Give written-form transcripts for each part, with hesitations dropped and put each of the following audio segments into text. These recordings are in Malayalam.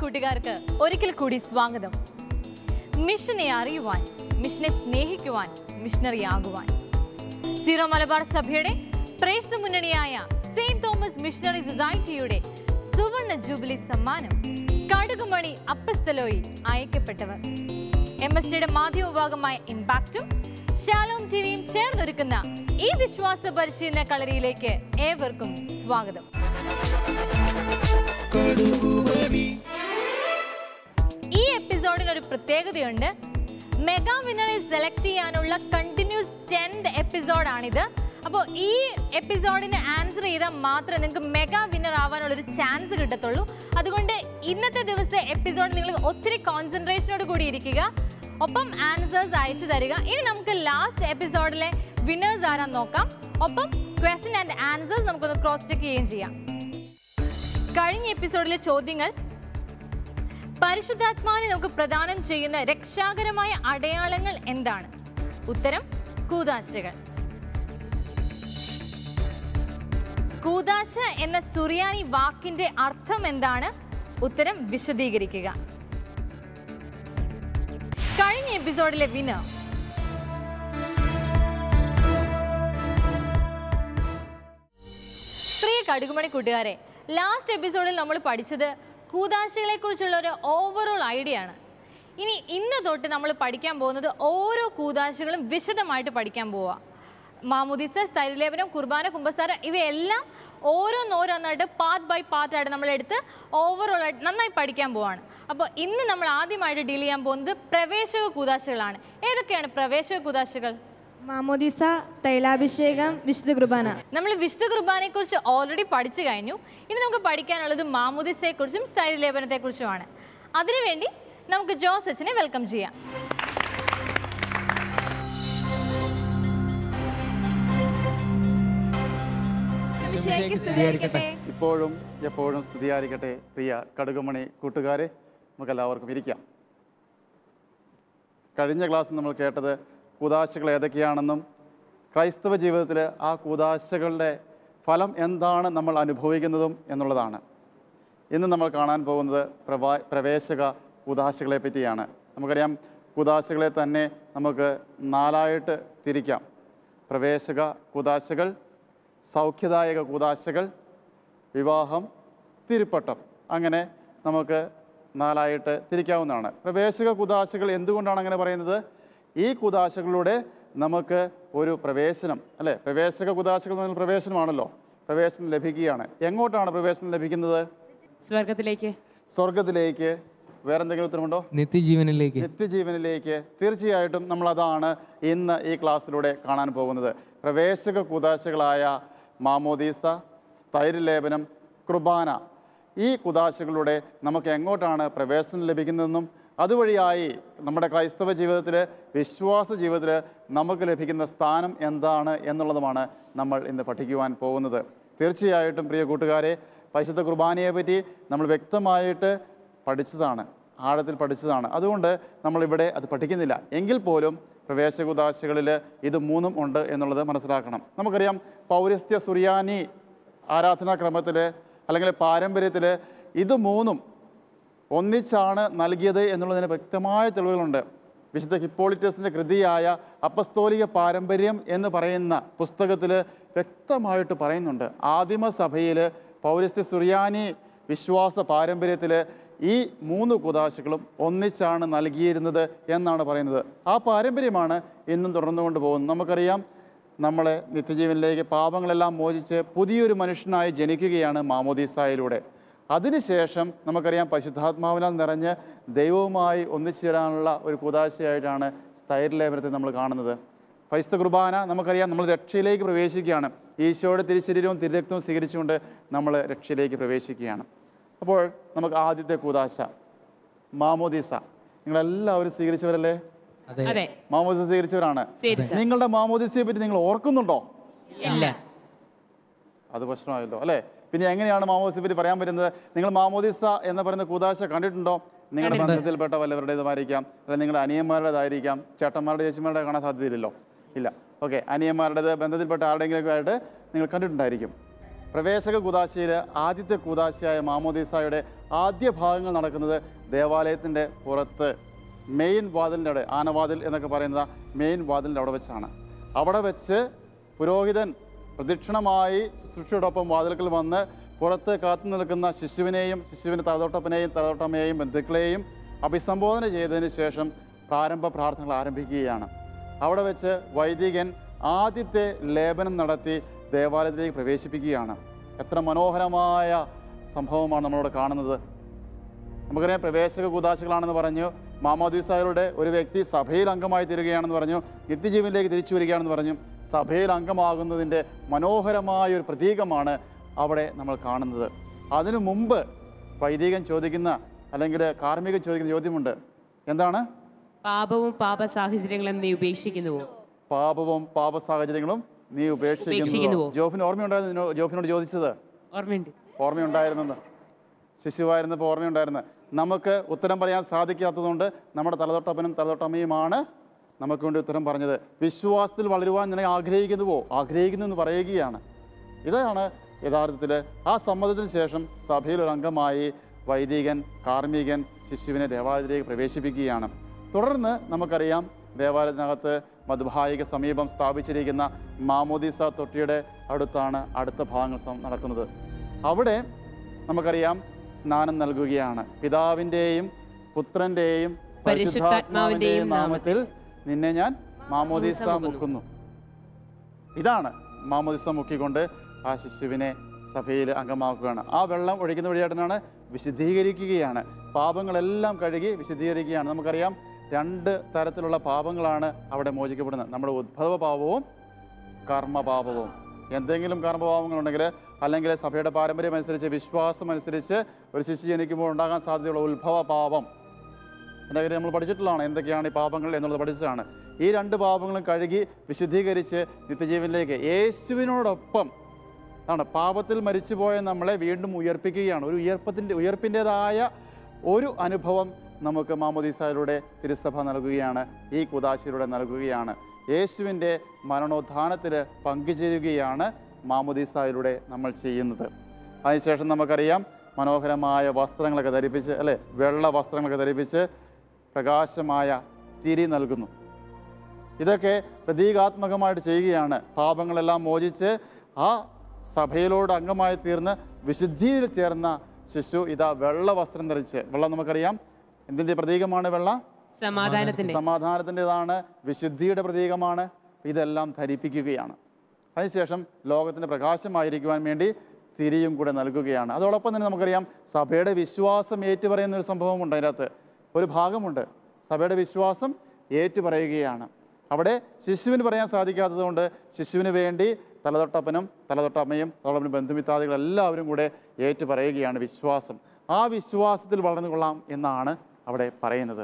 കൂട്ടുകാർക്ക് ഒരിക്കൽ കൂടി സ്വാഗതം. മിഷനെ അറിയുവാൻ, മിഷനെ സ്നേഹിക്കുവാൻ, മിഷണറി ആകുവാൻ സീറോ മലബാർ സഭയുടെ പ്രേക്ഷിത മുന്നണിയായ സെയിന്റ് തോമസ് മിഷണറി സൊസൈറ്റിയുടെ സുവർണ ജൂബിലി സമ്മാനം കടുകുമണി അപ്പസ്തലോയിൽ അയക്കപ്പെട്ടവർ MSTയുടെ മാധ്യമ വിഭാഗമായ ഇമ്പാക്റ്റും ഷാലോം ടിവിയും ചേർന്നൊരുക്കുന്ന ഈ വിശ്വാസ പരിശീലന കളരിയിലേക്ക് ഏവർക്കും സ്വാഗതം. ഈ എപ്പിസോഡിന് ഒരു പ്രത്യേകതയുണ്ട്. മെഗാ വിന്നറെ സെലക്ട് ചെയ്യാനുള്ള കണ്ടിന്യൂസ് 10th എപ്പിസോഡാണിത്. അപ്പോൾ ഈ എപ്പിസോഡിന് ആൻസർ ചെയ്താൽ മാത്രമേ നിങ്ങൾക്ക് മെഗാ വിന്നർ ആവാനുള്ളൊരു ചാൻസ് കിട്ടത്തുള്ളൂ. അതുകൊണ്ട് ഇന്നത്തെ ദിവസത്തെ എപ്പിസോഡ് നിങ്ങൾ ഒത്തിരി കോൺസെൻട്രേഷനോട് കൂടി ഇരിക്കുക, ഒപ്പം ആൻസേഴ്സ് അയച്ചു തരിക. ഇനി നമുക്ക് ലാസ്റ്റ് എപ്പിസോഡിലെ വിന്നേഴ്സ് ആരാന്ന് നോക്കാം. ഒപ്പം ക്വസ്റ്റ്യൻ ആൻഡ് ആൻസേഴ്സ് നമുക്കൊന്ന് ക്രോസ് ചെക്ക് ചെയ്യുകയും ചെയ്യാം. കഴിഞ്ഞ എപ്പിസോഡിലെ ചോദ്യങ്ങൾ: പരിശുദ്ധാത്മാവിനെ നമുക്ക് പ്രദാനം ചെയ്യുന്ന രക്ഷാകരമായ അടയാളങ്ങൾ എന്താണ്? ഉത്തരം കൂദാശകൾ. കൂദാശ എന്ന സുറിയാനി വാക്കിന്റെ അർത്ഥം എന്താണ്? ഉത്തരം വിശദീകരിക്കുക. കഴിഞ്ഞ എപ്പിസോഡിലെ വിന്നർ പ്രിയ കടുകുമണി കൂട്ടുകാരെ, ലാസ്റ്റ് എപ്പിസോഡിൽ നമ്മൾ പഠിച്ചത് കൂദാശകളെ കുറിച്ചുള്ള ഒരു ഓവറോൾ ഐഡിയ ആണ്. ഇന്ന് തൊട്ട് നമ്മൾ പഠിക്കാൻ പോകുന്നത് ഓരോ കൂദാശകളും വിശദമായിട്ട് പഠിക്കാൻ പോവുക. മാമുദിസ, സ്ഥൈര്യലേപനം, കുർബാന, കുമ്പസാര ഇവയെല്ലാം ഓരോന്നോരോന്നായിട്ട് പാർട്ട് ബൈ പാർട്ടായിട്ട് നമ്മളെടുത്ത് ഓവറോൾ ആയിട്ട് നന്നായി പഠിക്കാൻ പോവാണ്. അപ്പോൾ ഇന്ന് നമ്മൾ ആദ്യമായിട്ട് ഡീൽ ചെയ്യാൻ പോകുന്നത് പ്രവേശക കൂദാശകളാണ്. ഏതൊക്കെയാണ് പ്രവേശക കൂദാശകൾ? മാമോദിസ, തൈലാഭിഷേകം, വിശുദ്ധ കുർബാന. നമ്മൾ വിശുദ്ധ കുർബാനയെ കുറിച്ച് ഓൾറെഡി പഠിച്ചു കഴിഞ്ഞു. ഇനി നമുക്ക് പഠിക്കാനുള്ളത് മാമുദിസയെ കുറിച്ചും സ്ഥൈര്യലേപനത്തെ കുറിച്ചുമാണ്. അതിനുവേണ്ടി നമുക്ക് ജോസ് അച്ഛനെ വെൽക്കം ചെയ്യാം. ഇപ്പോഴും എപ്പോഴും സ്തുതിയായിരിക്കട്ടെ. പ്രിയ കടുകുമണി കൂട്ടുകാരെ, നമുക്കെല്ലാവർക്കും ഇരിക്കാം. കഴിഞ്ഞ ക്ലാസ്സിൽ നമ്മൾ കേട്ടത് കൂദാശകൾ ഏതൊക്കെയാണെന്നും ക്രൈസ്തവ ജീവിതത്തിൽ ആ കൂദാശകളുടെ ഫലം എന്താണ് നമ്മൾ അനുഭവിക്കുന്നതും എന്നുള്ളതാണ്. ഇന്ന് നമ്മൾ കാണാൻ പോകുന്നത് പ്രവേശക കൂദാശകളെ പറ്റിയാണ്. നമുക്കറിയാം, കൂദാശകളെ തന്നെ നമുക്ക് 4ആയിട്ട് തിരിക്കാം. പ്രവേശക കൂദാശകൾ, സൗഖ്യദായക കൂദാശകൾ, വിവാഹം, തിരുപ്പട്ടം, അങ്ങനെ നമുക്ക് 4ആയിട്ട് തിരിക്കാവുന്നതാണ്. പ്രവേശക കൂദാശകൾ എന്തുകൊണ്ടാണ് അങ്ങനെ പറയുന്നത്? ഈ കൂദാശകളിലൂടെ നമുക്ക് ഒരു പ്രവേശനം, അല്ലേ? പ്രവേശക കൂദാശകൾ എന്ന് പറഞ്ഞാൽ പ്രവേശനമാണല്ലോ. പ്രവേശനം ലഭിക്കുകയാണ്. എങ്ങോട്ടാണ് പ്രവേശനം ലഭിക്കുന്നത്? സ്വർഗത്തിലേക്ക്. സ്വർഗത്തിലേക്ക്. വേറെന്തെങ്കിലും ഉത്തരമുണ്ടോ? നിത്യജീവനിലേക്ക്. നിത്യജീവനിലേക്ക്. തീർച്ചയായിട്ടും നമ്മളതാണ് ഇന്ന് ഈ ക്ലാസ്സിലൂടെ കാണാൻ പോകുന്നത്. പ്രവേശക കൂദാശകളായ മാമോദീസ, സ്ഥൈര്യലേപനം, കുർബാന, ഈ കൂദാശകളിലൂടെ നമുക്ക് എങ്ങോട്ടാണ് പ്രവേശനം ലഭിക്കുന്നതെന്നും അതുവഴിയായി നമ്മുടെ ക്രൈസ്തവ ജീവിതത്തിൽ, വിശ്വാസ ജീവിതത്തിൽ നമുക്ക് ലഭിക്കുന്ന സ്ഥാനം എന്താണ് എന്നുള്ളതുമാണ് നമ്മൾ ഇന്ന് പഠിക്കുവാൻ പോകുന്നത്. തീർച്ചയായിട്ടും പ്രിയ കൂട്ടുകാരെ, പരിശുദ്ധ കുർബാനയെ പറ്റി നമ്മൾ വ്യക്തമായിട്ട് പഠിച്ചതാണ്, ആഴത്തിൽ പഠിച്ചതാണ്. അതുകൊണ്ട് നമ്മളിവിടെ അത് പഠിക്കുന്നില്ല. എങ്കിൽ പോലും പ്രവേശക കൂദാശകളിൽ ഇത് 3 ഉണ്ട് എന്നുള്ളത് മനസ്സിലാക്കണം. നമുക്കറിയാം, പൗരസ്ത്യ സുറിയാനി ആരാധനാക്രമത്തിൽ അല്ലെങ്കിൽ പാരമ്പര്യത്തിൽ ഇത് 3 ഒന്നിച്ചാണ് നൽകിയത് എന്നുള്ളതിന് വ്യക്തമായ തെളിവുകളുണ്ട്. വിശുദ്ധ ഹിപ്പോളിറ്റസിൻ്റെ കൃതിയായ അപ്പസ്തോലിക പാരമ്പര്യം എന്ന് പറയുന്ന പുസ്തകത്തിൽ വ്യക്തമായിട്ട് പറയുന്നുണ്ട്. ആദിമസഭയിൽ പൗരസ്ത്യ സുറിയാനി വിശ്വാസ പാരമ്പര്യത്തിൽ ഈ 3 കൂദാശകളും ഒന്നിച്ചാണ് നൽകിയിരുന്നത് എന്നാണ് പറയുന്നത്. ആ പാരമ്പര്യമാണ് ഇന്നും തുടർന്നുകൊണ്ട് പോകുന്നത്. നമുക്കറിയാം, നമ്മളെ നിത്യജീവനിലേക്ക് പാപങ്ങളെല്ലാം മോചിച്ച് പുതിയൊരു മനുഷ്യനായി ജനിക്കുകയാണ് മാമോദീസായിലൂടെ. അതിനുശേഷം നമുക്കറിയാം, പരിശുദ്ധാത്മാവിനാൽ നിറഞ്ഞ് ദൈവവുമായി ഒന്നിച്ചേരാനുള്ള ഒരു കൂദാശയായിട്ടാണ് സ്ഥൈര്യലേപനത്തെ നമ്മൾ കാണുന്നത്. പരിശുദ്ധ കുർബാന നമുക്കറിയാം, നമ്മൾ രക്ഷയിലേക്ക് പ്രവേശിക്കുകയാണ്. ഈശോയുടെ തിരുശരീരവും തിരുരക്തവും സ്വീകരിച്ചുകൊണ്ട് നമ്മൾ രക്ഷയിലേക്ക് പ്രവേശിക്കുകയാണ്. അപ്പോൾ നമുക്ക് ആദ്യത്തെ കൂദാശ മാമോദീസ. നിങ്ങളെല്ലാവരും സ്വീകരിച്ചവരല്ലേ? മാമോദീസ സ്വീകരിച്ചവരാണ്. നിങ്ങളുടെ മാമോദീസയെ പറ്റി നിങ്ങൾ ഓർക്കുന്നുണ്ടോ? ഇല്ല. അത് പ്രശ്നമായല്ലോ, അല്ലേ? പിന്നെ എങ്ങനെയാണ് മാമോദീസയെ പറ്റി പറയാൻ പറ്റുന്നത്? നിങ്ങൾ മാമോദീസ എന്ന് പറയുന്ന കൂദാശ കണ്ടിട്ടുണ്ടോ? നിങ്ങളുടെ ബന്ധത്തിൽപ്പെട്ട വല്ലവരുടേതുമായിരിക്കാം, അല്ലെങ്കിൽ നിങ്ങളുടെ അനിയന്മാരുടേതായിരിക്കാം. ചേട്ടന്മാരുടെ, ചേച്ചിമാരുടെ കാണാൻ സാധ്യതയില്ലല്ലോ. ഇല്ല. ഓക്കെ, അനിയന്മാരുടേത്, ബന്ധത്തിൽപ്പെട്ട ആരുടെയെങ്കിലുമൊക്കെ ആയിട്ട് നിങ്ങൾ കണ്ടിട്ടുണ്ടായിരിക്കും. പ്രവേശക കൂദാശയിൽ ആദ്യത്തെ കൂദാശയായ മാമോദീസായുടെ ആദ്യ ഭാഗങ്ങൾ നടക്കുന്നത് ദേവാലയത്തിൻ്റെ പുറത്ത് മെയിൻ വാതിലിൻ്റെ അവിടെ, ആനവാതിൽ എന്നൊക്കെ പറയുന്ന മെയിൻ വാതിലിൻ്റെ അവിടെ വെച്ചാണ്. അവിടെ വെച്ച് പുരോഹിതൻ പ്രദക്ഷിണമായി ശുശ്രൂഷയോടൊപ്പം വാതിൽക്കൽ വന്ന് പുറത്ത് കാത്തു നിൽക്കുന്ന ശിശുവിനെയും ശിശുവിൻ്റെ തലതൊട്ടപ്പനെയും തലതൊട്ടമ്മയെയും ബന്ധുക്കളെയും അഭിസംബോധന ചെയ്തതിന് ശേഷം പ്രാരംഭ പ്രാർത്ഥനകൾ ആരംഭിക്കുകയാണ്. അവിടെ വെച്ച് വൈദികൻ ആദ്യത്തെ ലേപനം നടത്തി ദേവാലയത്തിലേക്ക് പ്രവേശിപ്പിക്കുകയാണ്. എത്ര മനോഹരമായ സംഭവമാണ് നമ്മളിവിടെ കാണുന്നത്. നമുക്കറിയാം, പ്രവേശക കൂദാശകളാണെന്ന് പറഞ്ഞു, മാമോദീസായുടെ ഒരു വ്യക്തി സഭയിൽ അംഗമായി തീരുകയാണെന്ന് പറഞ്ഞു, നിത്യജീവനിലേക്ക് തിരിച്ചു വരികയാണെന്ന് പറഞ്ഞു. സഭയിൽ അംഗമാകുന്നതിൻ്റെ മനോഹരമായ ഒരു പ്രതീകമാണ് അവിടെ നമ്മൾ കാണുന്നത്. അതിനു മുമ്പ് വൈദികൻ ചോദിക്കുന്ന അല്ലെങ്കിൽ കാർമ്മികൻ ചോദിക്കുന്ന ചോദ്യമുണ്ട്. എന്താണ്? പാപവും പാപ സാഹചര്യങ്ങളും നീ ഉപേക്ഷിക്കുന്നുവോ? പാപവും പാപ സാഹചര്യങ്ങളും നീ ഉപേക്ഷിക്കുന്നുവോ? ജോഫിന് ഓർമ്മയുണ്ടായിരുന്നു? ജോഫിനോട് ചോദിച്ചത് ഓർമ്മയുണ്ടായിരുന്നെന്ന്, ശിശുവായിരുന്നപ്പോൾ ഓർമ്മയുണ്ടായിരുന്നു. നമുക്ക് ഉത്തരം പറയാൻ സാധിക്കാത്തതുകൊണ്ട് നമ്മുടെ തലതൊട്ടപ്പനും തലതൊട്ടമ്മയുമാണ് നമുക്ക് വേണ്ടി ഉത്തരം പറഞ്ഞത്. വിശ്വാസത്തിൽ വളരുവാൻ നിന്നെ ആഗ്രഹിക്കുന്നു എന്ന് പറയുകയാണ്. ഇതാണ് യഥാർത്ഥത്തിൽ. ആ സമ്മതത്തിന് ശേഷം സഭയിൽ ഒരു അംഗമായി വൈദികൻ കാർമ്മികൻ ശിശുവിനെ ദേവാലയത്തിലേക്ക് പ്രവേശിപ്പിക്കുകയാണ്. തുടർന്ന് നമുക്കറിയാം, ദേവാലയത്തിനകത്ത് മദ്ബഹായിക്ക് സമീപം സ്ഥാപിച്ചിരിക്കുന്ന മാമോദീസ തൊട്ടിയുടെ അടുത്താണ് അടുത്ത ഭാഗങ്ങൾ നടക്കുന്നത്. അവിടെ നമുക്കറിയാം സ്നാനം നൽകുകയാണ്. പിതാവിൻ്റെയും പുത്രൻ്റെയും പരിശുദ്ധാത്മാവിൻ്റെയും നാമത്തിൽ നിന്നെ ഞാൻ മാമോദീസ മുക്കുന്നു. ഇതാണ് മാമോദീസ മുക്കിക്കൊണ്ട് ആ ശിശുവിനെ സഭയിൽ അംഗമാക്കുകയാണ്. ആ വെള്ളം ഒഴിക്കുന്ന വഴിയായിട്ടാണ് വിശുദ്ധീകരിക്കുകയാണ്. പാപങ്ങളെല്ലാം കഴുകി വിശുദ്ധീകരിക്കുകയാണ്. നമുക്കറിയാം, 2 തരത്തിലുള്ള പാപങ്ങളാണ് അവിടെ മോചിക്കപ്പെടുന്നത്. നമ്മുടെ ഉദ്ഭവ പാപവും കർമ്മപാപവും. എന്തെങ്കിലും കർമ്മപാപങ്ങളുണ്ടെങ്കിൽ അല്ലെങ്കിൽ സഭയുടെ പാരമ്പര്യം അനുസരിച്ച് വിശ്വാസം അനുസരിച്ച് ഒരു ശിശു ജനിക്കുമ്പോൾ ഉണ്ടാകാൻ സാധ്യതയുള്ള ഉത്ഭവ പാപം എന്തൊക്കെ നമ്മൾ പഠിച്ചിട്ടുള്ളതാണ്. എന്തൊക്കെയാണ് ഈ പാപങ്ങൾ എന്നുള്ളത് പഠിച്ചതാണ്. ഈ 2 പാപങ്ങളും കഴുകി വിശുദ്ധീകരിച്ച് നിത്യജീവനിലേക്ക് യേശുവിനോടൊപ്പം ആണ് പാപത്തിൽ മരിച്ചുപോയ നമ്മളെ വീണ്ടും ഉയർപ്പിക്കുകയാണ്. ഒരു ഉയർപ്പിൻ്റെതായ ഒരു അനുഭവം നമുക്ക് മാമോദീസയിലൂടെ തിരുസഭ നൽകുകയാണ്, ഈ കൂദാശയിലൂടെ നൽകുകയാണ്. യേശുവിൻ്റെ മരണോത്ഥാനത്തിൽ പങ്കുചേരുകയാണ് മാമോദീസയിലൂടെ നമ്മൾ ചെയ്യുന്നത്. അതിനുശേഷം നമുക്കറിയാം, മനോഹരമായ വസ്ത്രങ്ങളൊക്കെ ധരിപ്പിച്ച്, അല്ലേ, വെള്ള വസ്ത്രങ്ങളൊക്കെ ധരിപ്പിച്ച് പ്രകാശമായ തിരി നൽകുന്നു. ഇതൊക്കെ പ്രതീകാത്മകമായിട്ട് ചെയ്യുകയാണ്. പാപങ്ങളെല്ലാം മോചിച്ച് ആ സഭയിലോട് അംഗമായി തീർന്ന് വിശുദ്ധിയിൽ ചേർന്ന ശിശു ഇതാ വെള്ള വസ്ത്രം ധരിച്ച്, വെള്ളം നമുക്കറിയാം എന്തിൻ്റെ പ്രതീകമാണ്? വെള്ള സമാധാനത്തിൻ്റെതാണ്, വിശുദ്ധിയുടെ പ്രതീകമാണ്. ഇതെല്ലാം ധരിപ്പിക്കുകയാണ്. അതിനുശേഷം ലോകത്തിൻ്റെ പ്രകാശമായിരിക്കുവാൻ വേണ്ടി തിരിയും കൂടെ നൽകുകയാണ്. അതോടൊപ്പം തന്നെ നമുക്കറിയാം, സഭയുടെ വിശ്വാസം ഏറ്റുപറയുന്ന ഒരു സംഭവമുണ്ട്. അതിനകത്ത് ഒരു ഭാഗമുണ്ട്, സഭയുടെ വിശ്വാസം ഏറ്റുപറയുകയാണ്. അവിടെ ശിശുവിന് പറയാൻ സാധിക്കാത്തതുകൊണ്ട് ശിശുവിന് വേണ്ടി തലതൊട്ടപ്പനും തലതൊട്ടമ്മയും അതോടൊപ്പം ബന്ധുമിത്രാദികളെല്ലാവരും കൂടെ ഏറ്റുപറയുകയാണ് വിശ്വാസം. ആ വിശ്വാസത്തിൽ വളർന്നു കൊള്ളാം എന്നാണ് അവിടെ പറയുന്നത്.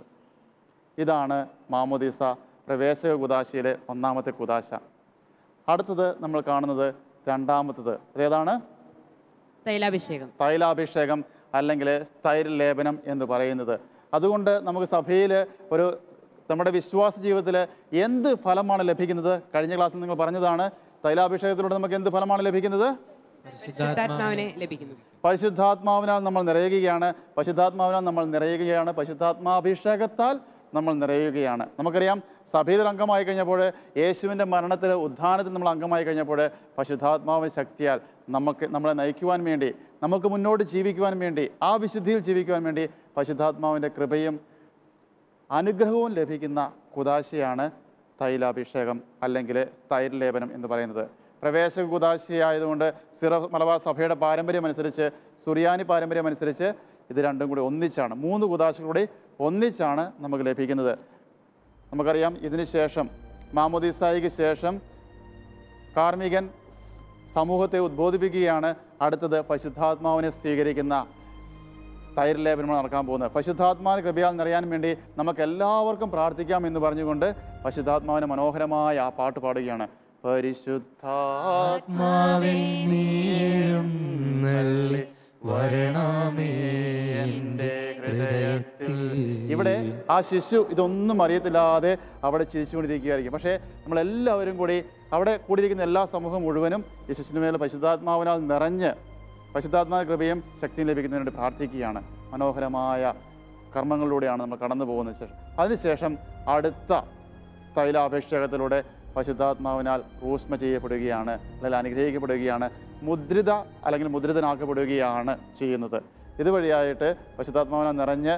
ഇതാണ് മാമോദീസ പ്രവേശക കൂദാശയിലെ 1ാമത്തെ കൂദാശ. അടുത്തത് നമ്മൾ കാണുന്നത് 2ാമത്തത്. അതേതാണ്? തൈലാഭിഷേകം അല്ലെങ്കിൽ തൈര് ലേപനം എന്ന് പറയുന്നത്. അതുകൊണ്ട് നമുക്ക് സഭയിൽ നമ്മുടെ വിശ്വാസ ജീവിതത്തിൽ എന്ത് ഫലമാണ് ലഭിക്കുന്നത്? കഴിഞ്ഞ ക്ലാസ്സിൽ നിങ്ങൾ പറഞ്ഞതാണ്, തൈലാഭിഷേകത്തിലൂടെ നമുക്ക് എന്ത് ഫലമാണ് ലഭിക്കുന്നത്? പരിശുദ്ധാത്മാവിനാൽ നമ്മൾ നിറയുകയാണ്. പരിശുദ്ധാത്മാഭിഷേകത്താൽ നമ്മൾ നിറയുകയാണ്. നമുക്കറിയാം, സഭയിൽ അംഗമായി കഴിഞ്ഞപ്പോൾ, യേശുവിൻ്റെ മരണത്തിൽ ഉദ്ധാനത്തിൽ നമ്മൾ അംഗമായി കഴിഞ്ഞപ്പോൾ, പരിശുദ്ധാത്മാവിൻ്റെ ശക്തിയാൽ നമ്മളെ നയിക്കുവാൻ വേണ്ടി, നമുക്ക് മുന്നോട്ട് ജീവിക്കുവാൻ വേണ്ടി, ആ വിശുദ്ധിയിൽ ജീവിക്കുവാൻ വേണ്ടി പരിശുദ്ധാത്മാവിൻ്റെ കൃപയും അനുഗ്രഹവും ലഭിക്കുന്ന കൂദാശയാണ് തൈലാഭിഷേകം അല്ലെങ്കിൽ തൈര് ലേപനം എന്ന് പറയുന്നത്. പ്രവേശക കൂദാശയായതുകൊണ്ട് മലബാർ സഭയുടെ പാരമ്പര്യം അനുസരിച്ച്, സുറിയാനി പാരമ്പര്യം അനുസരിച്ച് ഇത് രണ്ടും കൂടി ഒന്നിച്ചാണ്, 3 കൂദാശകളൂടെ ഒന്നിച്ചാണ് നമുക്ക് ലഭിക്കുന്നത്. നമുക്കറിയാം, ഇതിന് ശേഷം മാമോദീസായ്ക്ക് ശേഷം കാർമ്മികൻ സമൂഹത്തെ ഉദ്ബോധിപ്പിക്കുകയാണ്. അടുത്തത് പരിശുദ്ധാത്മാവിനെ സ്വീകരിക്കുന്ന തൈര് ലേപനമാണ് നടക്കാൻ പോകുന്നത്. പരിശുദ്ധാത്മാവിന്റെ കൃപയാൽ നിറയാൻ വേണ്ടി നമുക്ക് എല്ലാവർക്കും പ്രാർത്ഥിക്കാം എന്ന് പറഞ്ഞുകൊണ്ട് പരിശുദ്ധാത്മാവിന് മനോഹരമായ ആ പാട്ട് പാടുകയാണ്. പരിശുദ്ധാത്മാവേ വരണമേ എൻ്റെ ഹൃദയത്തിൽ. ഇവിടെ ആ ശിശു ഇതൊന്നും അറിയത്തില്ലാതെ അവിടെ ചിരിച്ചുകൊണ്ടിരിക്കുകയായിരിക്കും. പക്ഷേ നമ്മളെല്ലാവരും കൂടി, അവിടെ കൂടിയിരിക്കുന്ന എല്ലാ സമൂഹം മുഴുവനും ഈ ശിശുവിന് മേലെ പരിശുദ്ധാത്മാവിനാൽ നിറഞ്ഞ് പരിശുദ്ധാത്മാവിന്റെ കൃപയും ശക്തിയും ലഭിക്കുന്നതിന് വേണ്ടി പ്രാർത്ഥിക്കുകയാണ്. മനോഹരമായ കർമ്മങ്ങളിലൂടെയാണ് നമ്മൾ കടന്നു പോകുന്നത്. അതിനുശേഷം അടുത്ത തൈലാഭിഷേകത്തിലൂടെ പരിശുദ്ധാത്മാവിനാൽ റൂഷ്മ ചെയ്യപ്പെടുകയാണ്, അല്ലെങ്കിൽ അനുഗ്രഹിക്കപ്പെടുകയാണ്, മുദ്രിത അല്ലെങ്കിൽ മുദ്രിതനാക്കപ്പെടുകയാണ് ചെയ്യുന്നത്. ഇതുവഴിയായിട്ട് പരിശുദ്ധാത്മാവിനാൽ നിറഞ്ഞ്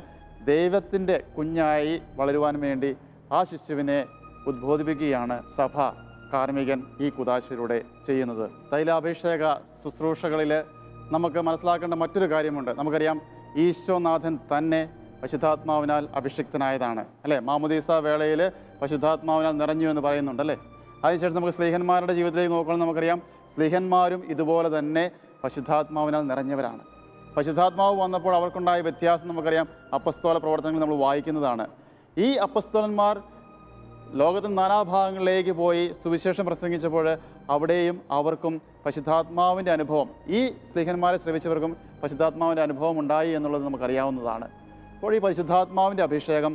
ദൈവത്തിൻ്റെ കുഞ്ഞായി വളരുവാൻ വേണ്ടി ആ ശിശുവിനെ ഉദ്ബോധിപ്പിക്കുകയാണ് സഭ കാർമ്മികൻ ഈ കുദാശയിലൂടെ ചെയ്യുന്നത്. തൈലാഭിഷേക ശുശ്രൂഷകളിൽ നമുക്ക് മനസ്സിലാക്കേണ്ട മറ്റൊരു കാര്യമുണ്ട്. നമുക്കറിയാം, ഈശോനാഥൻ തന്നെ പരിശുദ്ധാത്മാവിനാൽ അഭിഷിക്തനായതാണ്, അല്ലേ? മാമോദീസ വേളയിൽ പരിശുദ്ധാത്മാവിനാൽ നിറഞ്ഞു എന്ന് പറയുന്നുണ്ട്, അല്ലേ? അതിനുശേഷം നമുക്ക് സ്ലീഹന്മാരുടെ ജീവിതത്തിലേക്ക് നോക്കുകയാണെങ്കിൽ നമുക്കറിയാം, സ്ലീഹന്മാരും ഇതുപോലെ തന്നെ പരിശുദ്ധാത്മാവിനാൽ നിറഞ്ഞവരാണ്. പരിശുദ്ധാത്മാവ് വന്നപ്പോൾ അവർക്കുണ്ടായ വ്യത്യാസം നമുക്കറിയാം, അപ്പസ്തോല പ്രവർത്തനങ്ങൾ നമ്മൾ വായിക്കുന്നതാണ്. ഈ അപ്പസ്തോലന്മാർ ലോകത്തിൻ്റെ നാനാഭാഗങ്ങളിലേക്ക് പോയി സുവിശേഷം പ്രസംഗിച്ചപ്പോൾ അവിടെയും അവർക്കും പരിശുദ്ധാത്മാവിൻ്റെ അനുഭവം, ഈ സ്ലീഹന്മാരെ ശ്രവിച്ചവർക്കും പരിശുദ്ധാത്മാവിൻ്റെ അനുഭവം ഉണ്ടായി എന്നുള്ളത് നമുക്കറിയാവുന്നതാണ്. അപ്പോൾ ഈ പരിശുദ്ധാത്മാവിൻ്റെ അഭിഷേകം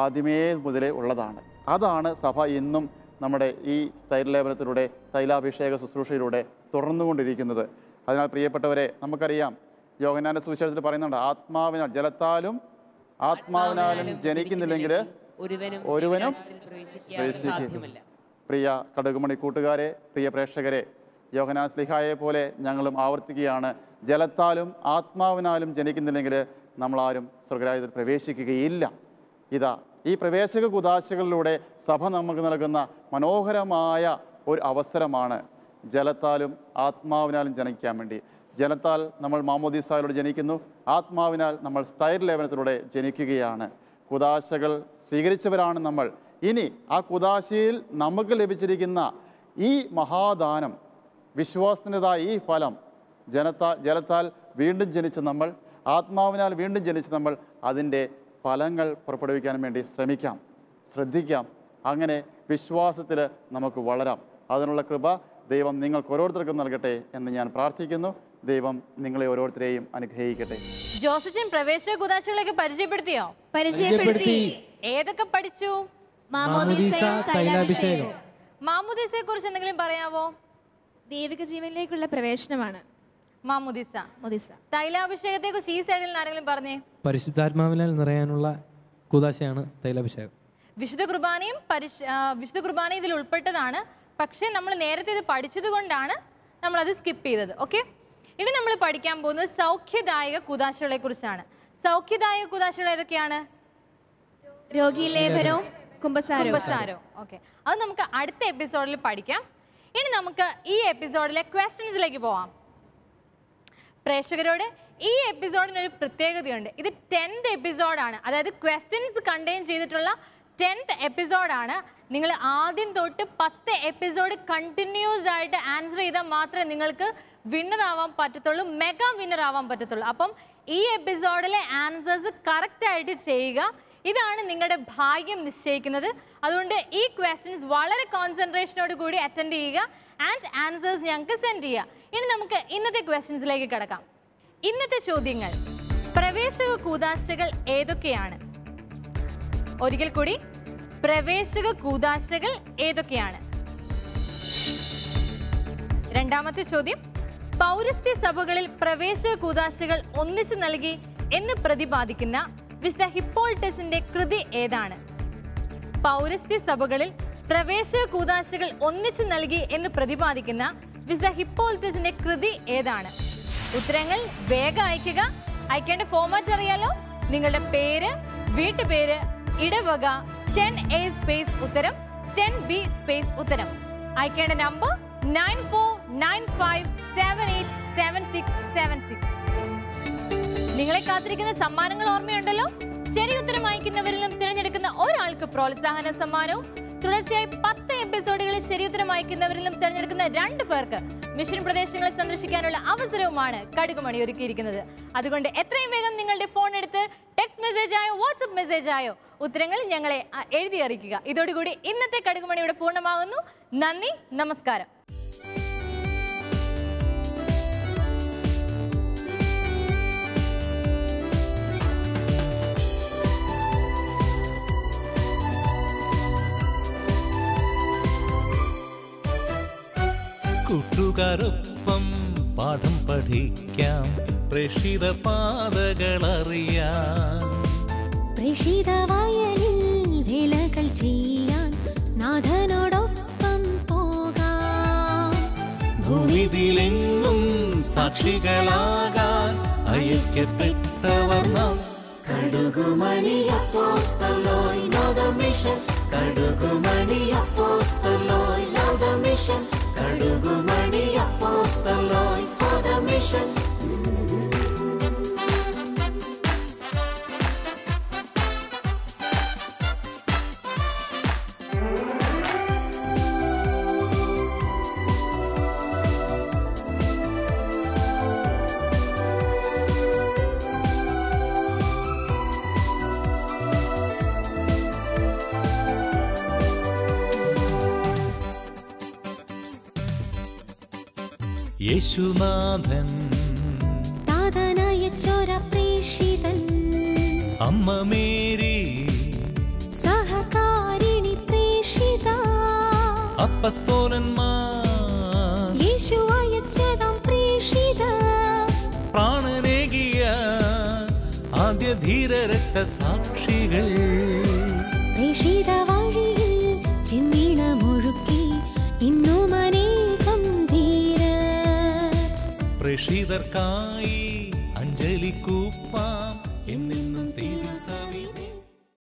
ആദ്യമേ മുതലേ ഉള്ളതാണ്. അതാണ് സഭ ഇന്നും നമ്മുടെ ഈ തൈലലേപനത്തിലൂടെ, തൈലാഭിഷേക ശുശ്രൂഷയിലൂടെ തുടർന്നുകൊണ്ടിരിക്കുന്നത്. അതിനാൽ പ്രിയപ്പെട്ടവരെ, നമുക്കറിയാം, യോഹന്നാന്റെ സുവിശേഷത്തിൽ പറയുന്നുണ്ട്, ആത്മാവിനാൽ, ജലത്താലും ആത്മാവിനാലും ജനിക്കുന്നില്ലെങ്കിൽ ഒരുവനും പ്രവേശിക്കില്ല. പ്രിയ കടുകുമണി കൂട്ടുകാരെ, പ്രിയ പ്രേക്ഷകരെ, യോഹന്നാൻ ശ്ലീഹായെ പോലെ ഞങ്ങളും ആവർത്തിക്കുകയാണ്, ജലത്താലും ആത്മാവിനാലും ജനിക്കുന്നില്ലെങ്കിൽ നമ്മളാരും സ്വർഗ്ഗരാജ്യത്തിൽ പ്രവേശിക്കുകയില്ല. ഇതാ ഈ പ്രവേശക കുദാശകളിലൂടെ സഭ നമുക്ക് നൽകുന്ന മനോഹരമായ ഒരു അവസരമാണ് ജലത്താലും ആത്മാവിനാലും ജനിക്കാൻ വേണ്ടി. ജലത്താൽ നമ്മൾ മാമോദീസായിലൂടെ ജനിക്കുന്നു, ആത്മാവിനാൽ നമ്മൾ സ്ഥൈര്യലേപനത്തിലൂടെ ജനിക്കുകയാണ്. കുദാശകൾ സ്വീകരിച്ചവരാണ് നമ്മൾ. ഇനി ആ കുദാശയിൽ നമുക്ക് ലഭിച്ചിരിക്കുന്ന ഈ മഹാദാനം, വിശ്വാസത്തിൻ്റെതായ ഈ ഫലം, ജലത്താൽ വീണ്ടും ജനിച്ച നമ്മൾ, ആത്മാവിനാൽ വീണ്ടും ജനിച്ച നമ്മൾ, അതിൻ്റെ ഫലങ്ങൾ പുറപ്പെടുവിക്കാൻ വേണ്ടി ശ്രദ്ധിക്കാം. അങ്ങനെ വിശ്വാസത്തിൽ നമുക്ക് വളരാം. അതിനുള്ള കൃപ ദൈവം നിങ്ങൾക്ക് ഓരോരുത്തർക്കും നൽകട്ടെ എന്ന് ഞാൻ പ്രാർത്ഥിക്കുന്നു. ദൈവം നിങ്ങളെ ഓരോരുത്തരെയും അനുഗ്രഹിക്കട്ടെ. ജോസഫിൻ പ്രവേശക കുദാശകളൊക്കെ പരിചയപ്പെടുത്തിയോ? പരിചയപ്പെടുത്തി. ഏതൊക്കെ പഠിച്ചു? മാമോദീസയെ കുറിച്ച് എന്തെങ്കിലും പറയാവോ? ദൈവിക ജീവനിലേക്കുള്ള പ്രവേശനമാണ് മാമോദീസ. തൈലാഭിഷേകത്തെ കുറിച്ച് ഈ സൈഡിൽ ആരെങ്കിലും പറഞ്ഞേ? പരിശുദ്ധാത്മാവിനാൽ നിറയാനുള്ള കുദാശയാണ് തൈലാഭിഷേകം. വിശുദ്ധ കുർബാന ഇതിൽ ഉൾപ്പെട്ടതാണ്. പക്ഷേ നമ്മൾ നേരത്തെ ഇത് പഠിച്ചത് കൊണ്ടാണ് നമ്മളത് സ്കിപ്പ് ചെയ്തത്. ഓക്കെ, ഇനി നമ്മൾ പഠിക്കാൻ പോകുന്നത് സൗഖ്യദായക കുദാശകളെ കുറിച്ചാണ്. സൗഖ്യദായക കുദാശകൾ ഏതൊക്കെയാണ്? രോഗീലേപനവും കുമ്പസാരവും. ഓക്കെ, അത് നമുക്ക് അടുത്ത എപ്പിസോഡിൽ പഠിക്കാം. ഇനി നമുക്ക് ഈ എപ്പിസോഡിലെ ക്വസ്റ്റ്യൻസിലേക്ക് പോവാം. പ്രേക്ഷകരോട്, ഈ എപ്പിസോഡിന് ഒരു പ്രത്യേകതയുണ്ട്. ഇത് 10th എപ്പിസോഡാണ്, അതായത് ക്വസ്റ്റ്യൻസ് കണ്ടെയ്ൻ ചെയ്തിട്ടുള്ള 10th എപ്പിസോഡാണ്. നിങ്ങൾ ആദ്യം തൊട്ട് 10 എപ്പിസോഡ് കണ്ടിന്യൂസ് ആയിട്ട് ആൻസർ ചെയ്താൽ മാത്രമേ നിങ്ങൾക്ക് വിന്നർ ആവാൻ പറ്റത്തുള്ളൂ, മെഗാ വിന്നർ ആവാൻ പറ്റത്തുള്ളൂ. അപ്പം ഈ എപ്പിസോഡിലെ ആൻസേഴ്സ് കറക്റ്റായിട്ട് ചെയ്യുക. ഇതാണ് നിങ്ങളുടെ ഭാഗ്യം നിശ്ചയിക്കുന്നത്. അതുകൊണ്ട് ഈ ക്വസ്റ്റ്യൻസ് വളരെ കോൺസെൻട്രേഷനോട് കൂടി അറ്റൻഡ് ചെയ്യുക ആൻഡ് ആൻസേഴ്സ് ഞങ്ങൾക്ക് സെൻഡ് ചെയ്യുക. ഇനി നമുക്ക് ഇന്നത്തെ ക്വസ്റ്റ്യൻസിലേക്ക് കിടക്കാം. ഇന്നത്തെ ചോദ്യങ്ങൾ: പ്രവേശക കൂദാശകൾ ഏതൊക്കെയാണ്? ഒരിക്കൽ കൂടി, പ്രവേശക കൂദാശകൾ ഏതൊക്കെയാണ്? രണ്ടാമത്തെ ചോദ്യം: പൗരസ്ത്യ സഭകളിൽ പ്രവേശക കൂദാശകൾ ഒന്നിച്ചു നൽകി എന്ന് പ്രതിപാദിക്കുന്ന വിശുദ്ധ ഹിപ്പോൾട്ടസിന്റെ കൃതി ഏതാണ്? പൗരസ്ത്യ സഭകളിൽ പ്രവേശക കൂദാശകൾ ഒന്നിച്ചു നൽകി എന്ന് പ്രതിപാദിക്കുന്ന വിശുദ്ധ ഹിപ്പോൾട്ടസിന്റെ കൃതി ഏതാണ്? ഉത്തരങ്ങൾ വേഗം അയക്കുക. അയക്കേണ്ട ഫോർമാറ്റ് അറിയാലോ. നിങ്ങളുടെ പേര്, വീട്ടുപേര്, ഇടവക, 10A സ്പേസ് ഉത്തരം, 10B സ്പേസ് ഉത്തരം. അയക്കേണ്ട നമ്പർ 9495787676. നിങ്ങളെ കാത്തിരിക്കുന്ന സമ്മാനങ്ങൾ ഓർമ്മയുണ്ടല്ലോ. ശരി ഉത്തരം അയക്കുന്നവരിലും തിരഞ്ഞെടുക്കുന്ന ഒരാൾക്ക് പ്രോത്സാഹന സമ്മാനവും തുടർച്ചയായി 10 എപ്പിസോഡുകളിൽ ശരി ഉത്തരം അയക്കുന്നവരിലും തിരഞ്ഞെടുക്കുന്ന 2 പേർക്ക് മിഷൻ പ്രദേശങ്ങളെ സന്ദർശിക്കാനുള്ള അവസരവുമാണ് കടുകുമണി ഒരുക്കിയിരിക്കുന്നത്. അതുകൊണ്ട് എത്രയും വേഗം നിങ്ങളുടെ ഫോൺ എടുത്ത് ടെക്സ്റ്റ് മെസ്സേജ് ആയോ വാട്സ്ആപ്പ് മെസ്സേജ് ആയോ ഉത്തരങ്ങൾ ഞങ്ങളെ എഴുതി അറിയിക്കുക. ഇതോടുകൂടി ഇന്നത്തെ കടുകുമണിയുടെ പൂർണ്ണമാകുന്നു. നന്ദി, നമസ്കാരം. കൂട്ടുകാരൊപ്പം പാഠം പഠിക്കാം, പ്രേഷിത പാതകളറിയാൻ പ്രേഷിത വയലിൽ വേലകൾ ചെയ്യാൻ നാഥനോടൊപ്പം പോകാം. ഭൂമിതിലെങ്ങും സാക്ഷികളാകാൻ അയക്കപ്പെട്ടവർ നാം. കടുകുമണി അപ്പോസ്തലോയ് ലവ് ദ മിഷൻ, കടുകുമണി അപ്പോസ്തലോയ് ലവ് ദ മിഷൻ, കടുകുമണി അപ്പോസ്തലോയ് ഫോർ ദ മിഷൻ. യേശുനാഥൻ താതനയച്ചൊര പ്രേഷിതൻ, അമ്മ മേരി സഹകാരിണി പ്രേഷിത, അപ്പസ്തോലന്മാർ യേശു അയച്ചതാം പ്രേഷിത, പ്രാണനേകിയ ആദ്യ ധീര രക്തസാക്ഷികൾ. പ്രേഷിത വഴിയിൽ ചിന്നിണമൊഴുക്കി ഇന്നും അനേകം ധീര. പ്രേഷിതർക്കായി അഞ്ജലി കൂപ്പാൻ